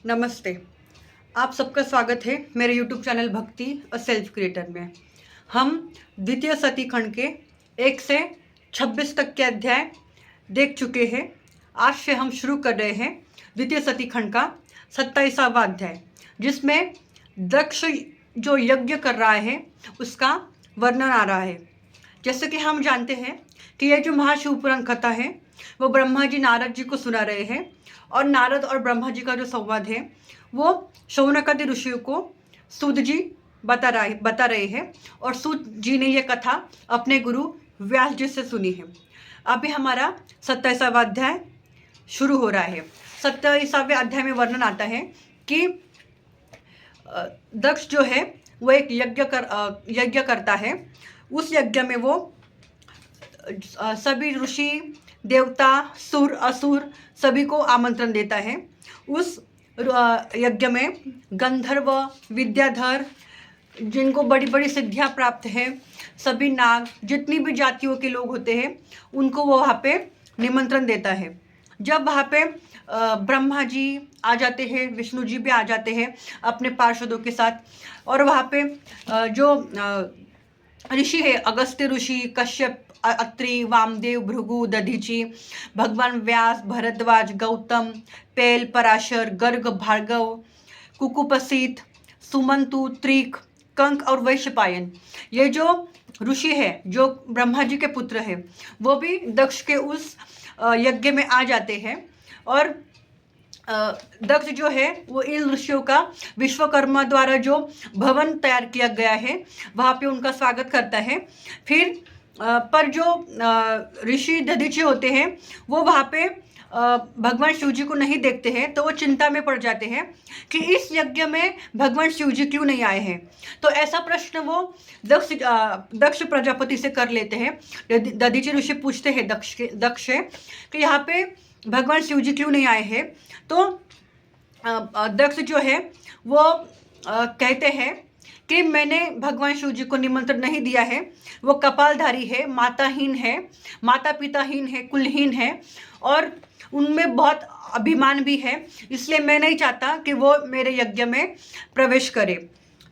नमस्ते। आप सबका स्वागत है मेरे यूट्यूब चैनल भक्ति और सेल्फ क्रिएटर में। हम द्वितीय सती खंड के 1 से 26 तक के अध्याय देख चुके हैं। आज से हम शुरू कर रहे हैं द्वितीय सती खंड का 27वां अध्याय, जिसमें दक्ष जो यज्ञ कर रहा है उसका वर्णन आ रहा है। जैसे कि हम जानते हैं कि ये जो महाशिवपुराण कथा है वो ब्रह्मा जी नारद जी को सुना रहे हैं, और नारद और ब्रह्मा जी का जो संवाद है वो शौनकादि ऋषियों को सूत जी बता रहे हैं, और सूत जी ने ये कथा अपने गुरु व्यास जी से सुनी है। अभी हमारा 27वां अध्याय शुरू हो रहा है। 27वें अध्याय में वर्णन आता है कि दक्ष जो है वो एक यज्ञ करता है। उस यज्ञ में वो सभी ऋषि देवता सुर असुर सभी को आमंत्रण देता है। उस यज्ञ में गंधर्व विद्याधर जिनको बड़ी बड़ी सिद्धियां प्राप्त है, सभी नाग जितनी भी जातियों के लोग होते हैं उनको वो वहाँ पे निमंत्रण देता है। जब वहाँ पे ब्रह्मा जी आ जाते हैं, विष्णु जी भी आ जाते हैं अपने पार्षदों के साथ, और वहाँ पे जो ऋषि है अगस्त्य ऋषि, कश्यप, अत्रि, वामदेव, भृगु, दधीचि, भगवान व्यास, भरद्वाज, गौतम, पेल, पराशर, गर्ग, भार्गव, कुकुपसित, सुमंतु, त्रिक, कंक और वैशपायन, ये जो ऋषि है जो ब्रह्मा जी के पुत्र है वो भी दक्ष के उस यज्ञ में आ जाते हैं। और दक्ष जो है वो इन ऋषियों का विश्वकर्मा द्वारा जो भवन तैयार किया गया है वहाँ पे उनका स्वागत करता है। फिर पर जो ऋषि दधीचि होते हैं वो वहाँ पे भगवान शिव जी को नहीं देखते हैं, तो वो चिंता में पड़ जाते हैं कि इस यज्ञ में भगवान शिव जी क्यों नहीं आए हैं। तो ऐसा प्रश्न वो दक्ष प्रजापति से कर लेते हैं। दधीचि ऋषि पूछते हैं दक्ष से कि यहाँ पे भगवान शिव जी क्यों नहीं आए हैं। तो दक्ष जो है वो कहते हैं कि मैंने भगवान शिव जी को निमंत्रण नहीं दिया है। वो कपालधारी है, माताहीन है, माता पिताहीन है, कुलहीन है, और उनमें बहुत अभिमान भी है, इसलिए मैं नहीं चाहता कि वो मेरे यज्ञ में प्रवेश करे।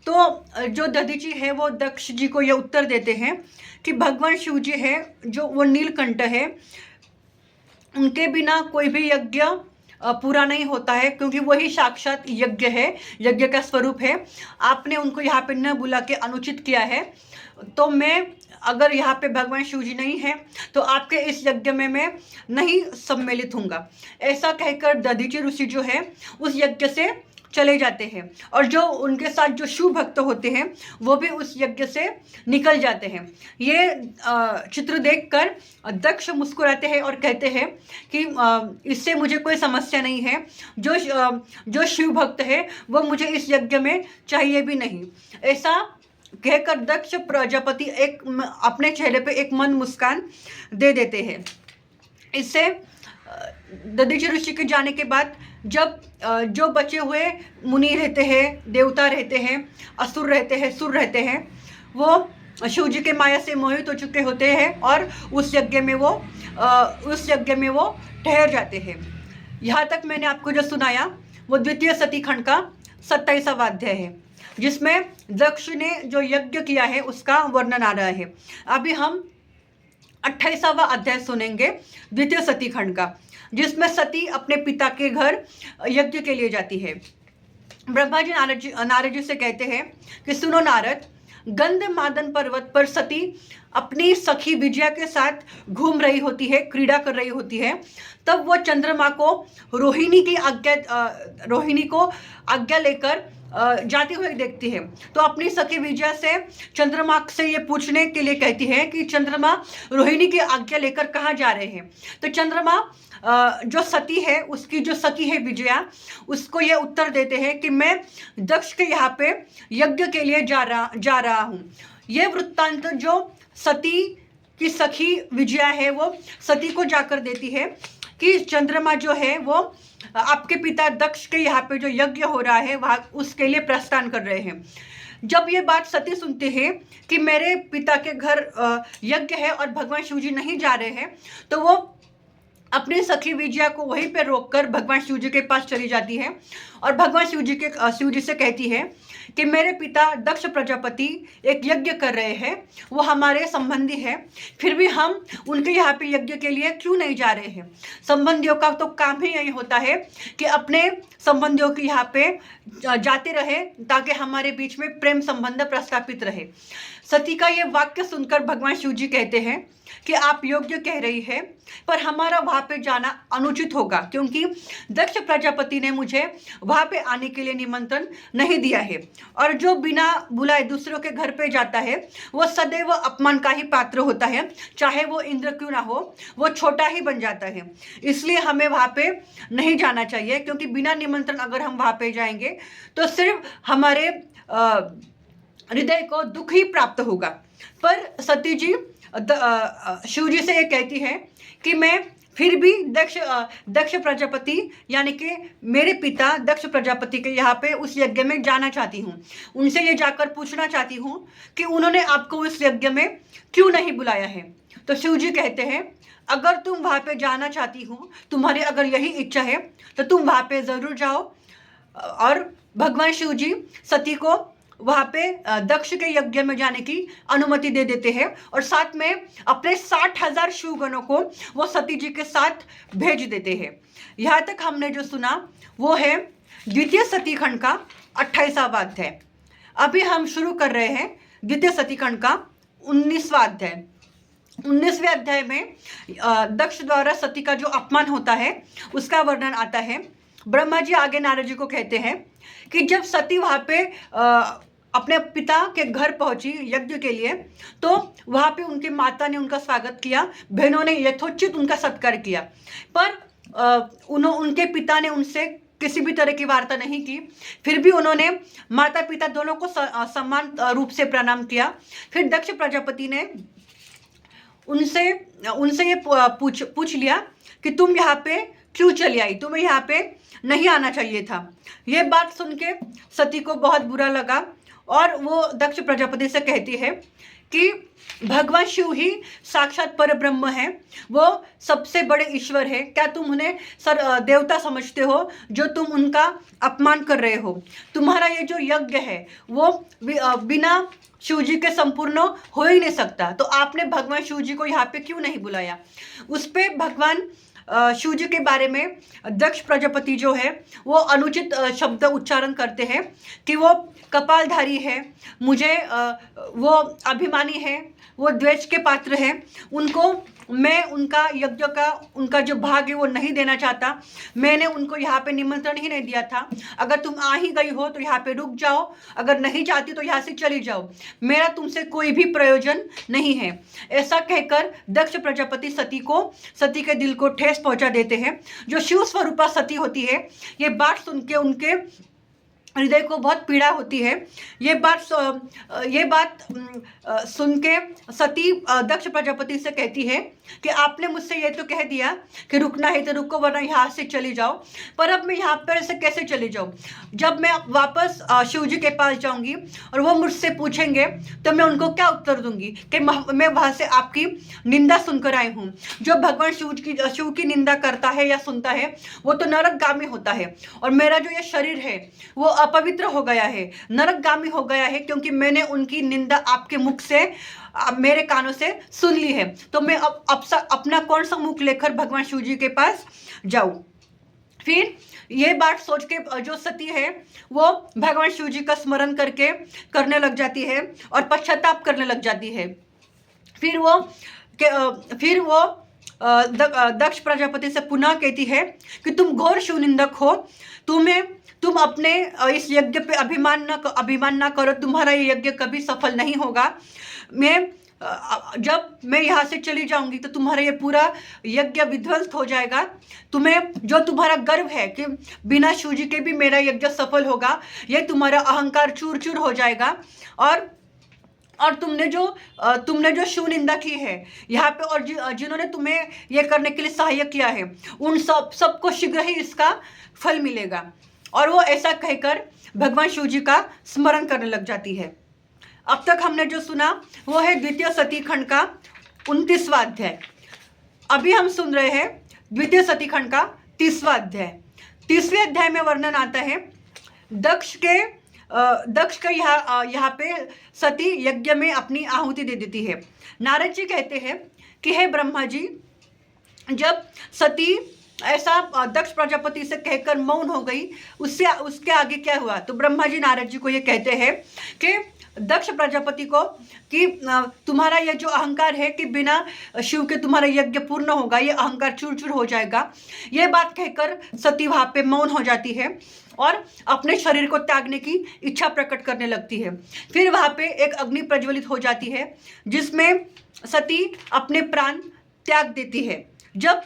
तो जो दधीचि है वो दक्ष जी को ये उत्तर देते हैं कि भगवान शिव जी है जो वो नीलकंठ है, उनके बिना कोई भी यज्ञ पूरा नहीं होता है, क्योंकि वही साक्षात यज्ञ है, यज्ञ का स्वरूप है। आपने उनको यहाँ पे न बुला के अनुचित किया है, तो मैं अगर यहाँ पे भगवान शिव जी नहीं है तो आपके इस यज्ञ में मैं नहीं सम्मिलित हूँगा। ऐसा कहकर दधीचि ऋषि जो है उस यज्ञ से चले जाते हैं, और जो उनके साथ जो शिव भक्त होते हैं वो भी उस यज्ञ से निकल जाते हैं। ये चित्र देखकर दक्ष मुस्कुराते हैं और कहते हैं कि इससे मुझे कोई समस्या नहीं है, जो शिव भक्त है वो मुझे इस यज्ञ में चाहिए भी नहीं। ऐसा कहकर दक्ष प्रजापति अपने चेहरे पे एक मंद मुस्कान दे देते हैं। इससे दधीचि ऋषि के जाने के बाद जब जो बचे हुए मुनि रहते हैं, देवता रहते हैं, असुर रहते हैं, सुर रहते हैं, वो शिव जी के माया से मोहित हो चुके होते हैं और उस यज्ञ में वो ठहर जाते हैं। यहाँ तक मैंने आपको जो सुनाया वो द्वितीय सती खंड का 27वां अध्याय है, जिसमें दक्ष ने जो यज्ञ किया है उसका वर्णन आ रहा है। अभी हम 28वां अध्याय सुनेंगे द्वितीय सती खंड का, जिसमें सती अपने पिता के घर यज्ञ के लिए जाती है। ब्रह्मा जी नारद जी से कहते हैं कि सुनो नारद, गंधमादन पर्वत पर सती अपनी सखी विजया के साथ घूम रही होती है, क्रीड़ा कर रही होती है। तब वो चंद्रमा को रोहिणी को आज्ञा लेकर जाती हुई देखती है। तो अपनी सखी विजया से चंद्रमा से ये पूछने के लिए कहती है कि चंद्रमा रोहिणी की आज्ञा लेकर कहाँ जा रहे हैं। तो चंद्रमा जो सती है उसकी जो सखी है विजया, उसको ये उत्तर देते हैं कि मैं दक्ष के यहाँ पे यज्ञ के लिए जा रहा हूँ। ये वृत्तांत जो सती की सखी विजया है वो सती को जाकर देती है कि चंद्रमा जो है वो आपके पिता दक्ष के यहाँ पे जो यज्ञ हो रहा है वहाँ उसके लिए प्रस्थान कर रहे हैं। जब ये बात सती सुनते हैं कि मेरे पिता के घर यज्ञ है और भगवान शिव जी नहीं जा रहे हैं, तो वो अपनी सखी विजया को वहीं पे रोककर भगवान शिव जी के पास चली जाती है और भगवान शिव जी से कहती है कि मेरे पिता दक्ष प्रजापति एक यज्ञ कर रहे हैं, वो हमारे संबंधी है, फिर भी हम उनके यहाँ पे यज्ञ के लिए क्यों नहीं जा रहे हैं। संबंधियों का तो काम ही यही होता है कि अपने संबंधियों के यहाँ पे जाते रहे ताकि हमारे बीच में प्रेम संबंध प्रस्थापित रहे। सती का ये वाक्य सुनकर भगवान शिव जी कहते हैं कि आप योग्य कह रही है, पर हमारा वहाँ पे जाना अनुचित होगा, क्योंकि दक्ष प्रजापति ने मुझे वहाँ पे आने के लिए निमंत्रण नहीं दिया है, और जो बिना बुलाए दूसरों के घर पे जाता है वो सदैव अपमान का ही पात्र होता है, चाहे वो इंद्र क्यों ना हो, वो छोटा ही बन जाता है। इसलिए हमें वहाँ पे नहीं जाना चाहिए, क्योंकि बिना निमंत्रण अगर हम वहाँ पे जाएंगे तो सिर्फ हमारे हृदय को दुख ही प्राप्त होगा। पर सती जी शिव जी से ये कहती है कि मैं फिर भी दक्ष प्रजापति यानी कि मेरे पिता दक्ष प्रजापति के यहाँ पे उस यज्ञ में जाना चाहती हूँ। उनसे ये जाकर पूछना चाहती हूँ कि उन्होंने आपको उस यज्ञ में क्यों नहीं बुलाया है। तो शिव जी कहते हैं, अगर तुम वहाँ पे जाना चाहती हो, तुम्हारी अगर यही इच्छा है तो तुम वहाँ पे ज़रूर जाओ। और भगवान शिव जी सती को वहाँ पे दक्ष के यज्ञ में जाने की अनुमति दे देते हैं और साथ में अपने 60,000 शिवगणों को वो सती जी के साथ भेज देते हैं। यहाँ तक हमने जो सुना वो है द्वितीय सती खंड का 28वां अध्याय। अभी हम शुरू कर रहे हैं द्वितीय सती खंड का 19वां अध्याय। 19वें अध्याय में दक्ष द्वारा सती का जो अपमान होता है उसका वर्णन आता है। ब्रह्मा जी आगे नारद जी को कहते हैं कि जब सती वहाँ पे अपने पिता के घर पहुंची यज्ञ के लिए, तो वहाँ पे उनकी माता ने उनका स्वागत किया, बहनों ने यथोचित उनका सत्कार किया, पर उनके पिता ने उनसे किसी भी तरह की वार्ता नहीं की। फिर भी उन्होंने माता पिता दोनों को समान रूप से प्रणाम किया। फिर दक्ष प्रजापति ने उनसे ये पूछ लिया कि तुम यहाँ पे क्यों चली आई, तुम्हें यहाँ पे नहीं आना चाहिए था। ये बात सुन के सती को बहुत बुरा लगा और वो दक्ष प्रजापति से कहती है कि भगवान शिव ही साक्षात पर ब्रह्म है, वो सबसे बड़े ईश्वर है। क्या तुम उन्हें देवता समझते हो जो तुम उनका अपमान कर रहे हो? तुम्हारा ये जो यज्ञ है वो बिना शिव जी के संपूर्ण हो ही नहीं सकता, तो आपने भगवान शिव जी को यहाँ पे क्यों नहीं बुलाया? उस पर भगवान शिव जी के बारे में दक्ष प्रजापति जो है वो अनुचित शब्द उच्चारण करते हैं कि वो कपालधारी है, मुझे वो अभिमानी है, वो द्वेष के पात्र है, उनको मैं उनका यज्ञ का उनका जो भाग है वो नहीं देना चाहता। मैंने उनको यहाँ पे निमंत्रण ही नहीं दिया था। अगर तुम आ ही गई हो तो यहाँ पे रुक जाओ, अगर नहीं चाहती तो यहाँ से चली जाओ, मेरा तुमसे कोई भी प्रयोजन नहीं है। ऐसा कहकर दक्ष प्रजापति सती के दिल को ठेस पहुँचा देते हैं। जो शिव स्वरूपा सती होती है, ये बात सुन के उनके हृदय को बहुत पीड़ा होती है। ये बात सुन के सती दक्ष प्रजापति से कहती है कि आपने मुझसे ये तो कह दिया कि रुकना है तो रुको, वरना यहाँ से चली जाओ, पर अब मैं यहाँ पर से कैसे चली जाऊँ? जब मैं वापस शिव जी के पास जाऊँगी और वो मुझसे पूछेंगे तो मैं उनको क्या उत्तर दूंगी कि मैं वहाँ से आपकी निंदा सुनकर आई हूँ। जो भगवान शिव की निंदा करता है या सुनता है वो तो नरकगामी होता है, और मेरा जो ये शरीर है वो अपवित्र हो गया है, नरकगामी हो गया है, क्योंकि मैंने उनकी निंदा आपके मुख से मेरे कानों से सुन ली है। तो मैं अब अपना कौन सा मुख लेकर भगवान शिव जी के पास जाऊं? फिर ये बात सोच के जो सती है वो भगवान शिव जी का स्मरण करके करने लग जाती है और पश्चाताप करने लग जाती है। फिर वो दक्ष प्रजापति से पुनः कहती है कि तुम घोर शिव निंदक हो, तुम अपने इस यज्ञ पे अभिमान ना करो, तुम्हारा ये यज्ञ कभी सफल नहीं होगा। जब मैं यहाँ से चली जाऊंगी तो तुम्हारा ये पूरा यज्ञ विध्वंस हो जाएगा। तुम्हें जो तुम्हारा गर्व है कि बिना शिव जी के भी मेरा यज्ञ सफल होगा, ये तुम्हारा अहंकार चूर चूर हो जाएगा। और तुमने जो शिव निंदा की है यहाँ पे, और जिन्होंने तुम्हें ये करने के लिए सहायता किया है, उन सबको शीघ्र ही इसका फल मिलेगा। और वो ऐसा कहकर भगवान शिव जी का स्मरण करने लग जाती है। अब तक हमने जो सुना वो है द्वितीय सती खंड का 29वां अध्याय। अभी हम सुन रहे हैं द्वितीय सतीखंड का 30वां अध्याय। 30वें अध्याय में वर्णन आता है दक्ष के यहाँ पे सती यज्ञ में अपनी आहुति दे देती है। नारद जी कहते हैं कि हे ब्रह्मा जी, जब सती ऐसा दक्ष प्रजापति से कहकर मौन हो गई, उसके आगे क्या हुआ? तो ब्रह्मा जी नारद जी को ये कहते हैं कि दक्ष प्रजापति को कि तुम्हारा ये जो अहंकार है कि बिना शिव के तुम्हारा यज्ञ पूर्ण होगा, ये अहंकार चूर चूर हो जाएगा। ये बात कहकर सती वहाँ पे मौन हो जाती है और अपने शरीर को त्यागने की इच्छा प्रकट करने लगती है। फिर वहाँ पे एक अग्नि प्रज्वलित हो जाती है जिसमें सती अपने प्राण त्याग देती है। जब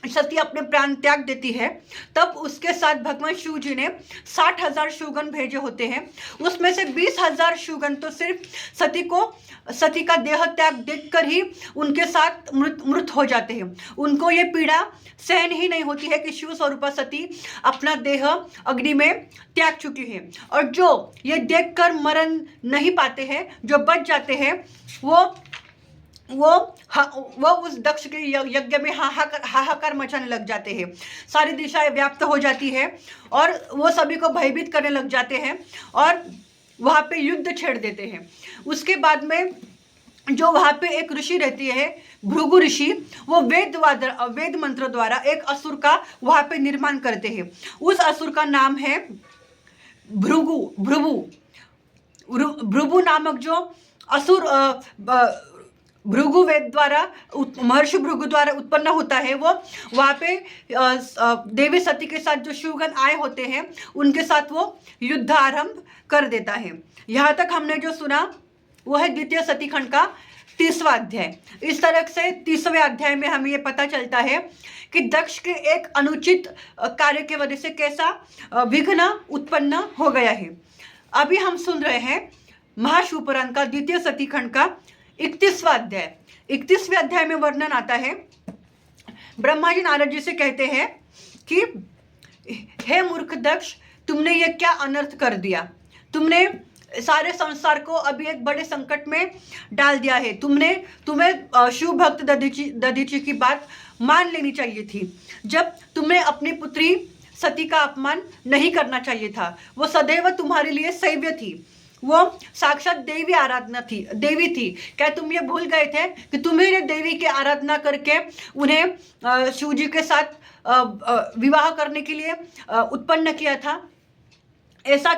सती अपने प्राण त्याग देती है तब उसके साथ भगवान शिव जी ने 60,000 शिवगण भेजे होते हैं। उसमें से 20,000 शिवगण तो सिर्फ सती का देह त्याग देखकर ही उनके साथ मृत हो जाते हैं। उनको ये पीड़ा सहन ही नहीं होती है कि शिव स्वरूपा सती अपना देह अग्नि में त्याग चुकी है। और जो ये देखकर मरण नहीं पाते हैं, जो बच जाते हैं, वो उस दक्ष के यज्ञ में हाहाकार मचाने लग जाते हैं। सारी दिशाएं व्याप्त हो जाती है और वो सभी को भयभीत करने लग जाते हैं और वहाँ पे युद्ध छेड़ देते हैं। उसके बाद में जो वहाँ पे एक ऋषि रहती है, भृगु ऋषि, वो वेद मंत्र द्वारा एक असुर का वहाँ पे निर्माण करते हैं। उस असुर का नाम है भृगु नामक जो असुर भृगु वेद द्वारा महर्षि भृगु द्वारा उत्पन्न होता है। वो वहाँ पे देवी सती के साथ जो शिवगण आए होते हैं उनके साथ वो युद्ध आरंभ कर देता है। यहाँ तक हमने जो सुना वो है द्वितीय सतीखंड का 30वां अध्याय। इस तरह से 30वें अध्याय में हमें ये पता चलता है कि दक्ष के एक अनुचित कार्य के वजह से कैसा विघ्न उत्पन्न हो गया है। अभी हम सुन रहे हैं महाशिवपुराण का द्वितीय सतीखंड का 31वां अध्याय। 31वें अध्याय में वर्णन आता है, ब्रह्मा जी नारद जी से कहते हैं कि हे मूर्ख दक्ष, तुमने ये क्या अनर्थ कर दिया। तुमने सारे संसार को अभी एक बड़े संकट में डाल दिया है। तुम्हें शिव भक्त दधीची की बात मान लेनी चाहिए थी। जब तुमने अपनी पुत्री सती का अपमान नहीं करना चाहिए था। वो सदैव तुम्हारे लिए सैव्य थी, वो साक्षात देवी थी। क्या तुम ये भूल गए थे कि तुम्ही ने देवी की आराधना करके उन्हें शिव जी के साथ विवाह करने के लिए उत्पन्न किया था? ऐसा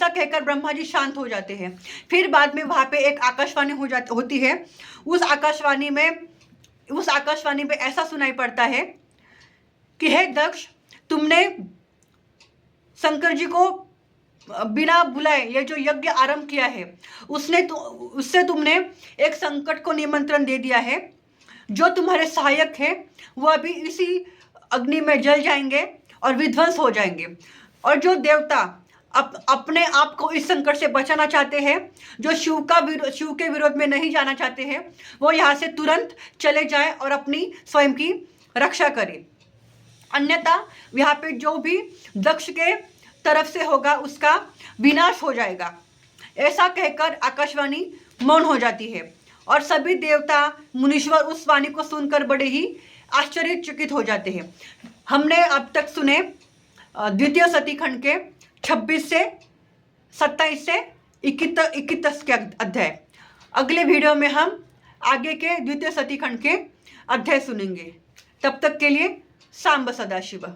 कहकर ब्रह्मा जी शांत हो जाते हैं। फिर बाद में वहाँ पे एक आकाशवाणी होती है। उस आकाशवाणी में ऐसा सुनाई पड़ता है कि हे दक्ष, तुमने शंकर जी को बिना बुलाए ये जो यज्ञ आरंभ किया है, उससे तुमने एक संकट को निमंत्रण दे दिया है। जो तुम्हारे सहायक हैं वो अभी इसी अग्नि में जल जाएंगे और विध्वंस हो जाएंगे। और जो देवता अपने आप को इस संकट से बचाना चाहते हैं, जो शिव के विरोध में नहीं जाना चाहते हैं, वो यहाँ से तुरंत चले जाए और अपनी स्वयं की रक्षा करें। अन्यथा यहाँ पे जो भी दक्ष के तरफ से होगा उसका विनाश हो जाएगा। ऐसा कहकर आकाशवाणी मौन हो जाती है और सभी देवता मुनीश्वर उस वाणी को सुनकर बड़े ही आश्चर्यचकित हो जाते हैं। हमने अब तक सुने द्वितीय सतीखंड के 26 से 27 से 21 के अध्याय। अगले वीडियो में हम आगे के द्वितीय सतीखंड के अध्याय सुनेंगे। तब तक के लिए सांब सदाशिव।